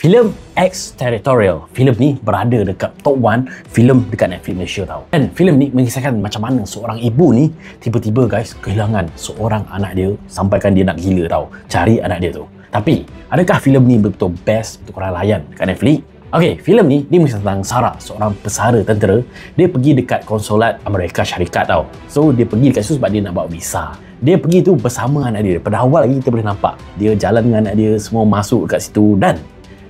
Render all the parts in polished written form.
Filem Extraterritorial. Filem ni berada dekat top 1 filem dekat Netflix Malaysia tau. Dan filem ni mengisahkan macam mana seorang ibu ni tiba-tiba guys kehilangan seorang anak dia sampaikan dia nak gila tau cari anak dia tu. Tapi adakah filem ni betul best untuk korang layan dekat Netflix? Okey, filem ni dia mengisah tentang Sarah, seorang pesara tentera. Dia pergi dekat konsulat Amerika Syarikat tau. So dia pergi dekat situ sebab dia nak bawa visa. Dia pergi tu bersama anak dia. Pada awal lagi kita boleh nampak dia jalan dengan anak dia, semua masuk dekat situ dan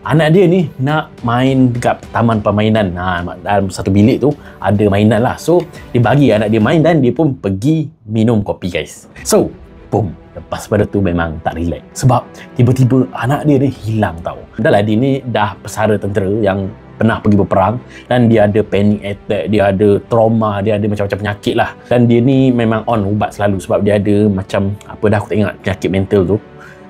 anak dia ni nak main dekat taman permainan. Dalam satu bilik tu ada mainan lah. So dia bagi anak dia main dan dia pun pergi minum kopi guys. So boom, lepas pada tu memang tak relax sebab tiba-tiba anak dia ni hilang tau. Dah lah dia ni dah pesara tentera yang pernah pergi berperang dan dia ada panic attack, dia ada trauma, dia ada macam-macam penyakit lah. Dan dia ni memang on ubat selalu sebab dia ada macam apa dah aku tak ingat penyakit mental tu.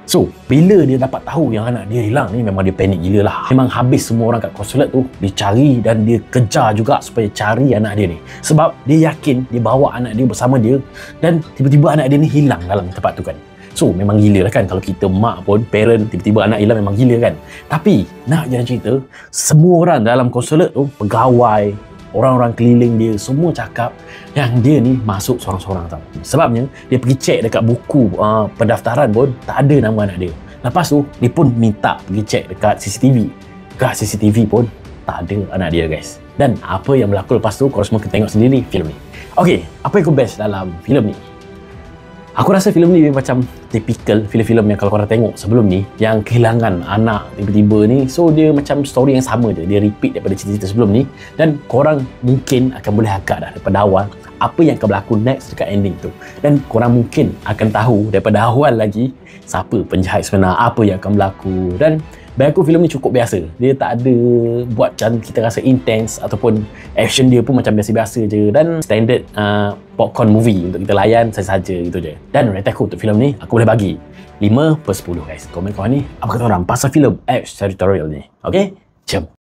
So, bila dia dapat tahu yang anak dia hilang ni, memang dia panik gila lah. Memang habis semua orang kat konsulat tu, dia cari dan dia kejar juga supaya cari anak dia ni. Sebab dia yakin dia bawa anak dia bersama dia dan tiba-tiba anak dia ni hilang dalam tempat tu kan. So, memang gila lah kan kalau kita mak pun, parent, tiba-tiba anak hilang memang gila kan. Tapi, nak jangan cerita, semua orang dalam konsulat tu, pegawai, orang-orang keliling dia, semua cakap yang dia ni masuk seorang-seorang tau. Sebabnya, dia pergi cek dekat buku pendaftaran pun, tak ada nama anak dia. Lepas tu, dia pun minta pergi cek dekat CCTV. Dekat CCTV pun, tak ada anak dia guys. Dan apa yang berlaku lepas tu, korang semua kena tengok sendiri filem ni. Okey, apa yang best dalam filem ni? Aku rasa filem ni macam typical filem-filem yang kalau korang tengok sebelum ni yang kehilangan anak tiba-tiba ni, so dia macam story yang sama je, dia repeat daripada cerita-cerita sebelum ni dan korang mungkin akan boleh agak dah daripada awal apa yang akan berlaku next dekat ending tu dan korang mungkin akan tahu daripada awal lagi siapa penjahat sebenar, apa yang akan berlaku. Dan bagi aku filem ni cukup biasa, dia tak ada buat macam kita rasa intense ataupun action dia pun macam biasa-biasa je dan standard popcorn movie untuk kita layan saja-saja gitu je. Dan rating aku untuk filem ni aku boleh bagi 5/10 guys. Komen korang ni apa kata orang pasal filem Extraterritorial ni. Okay, jom.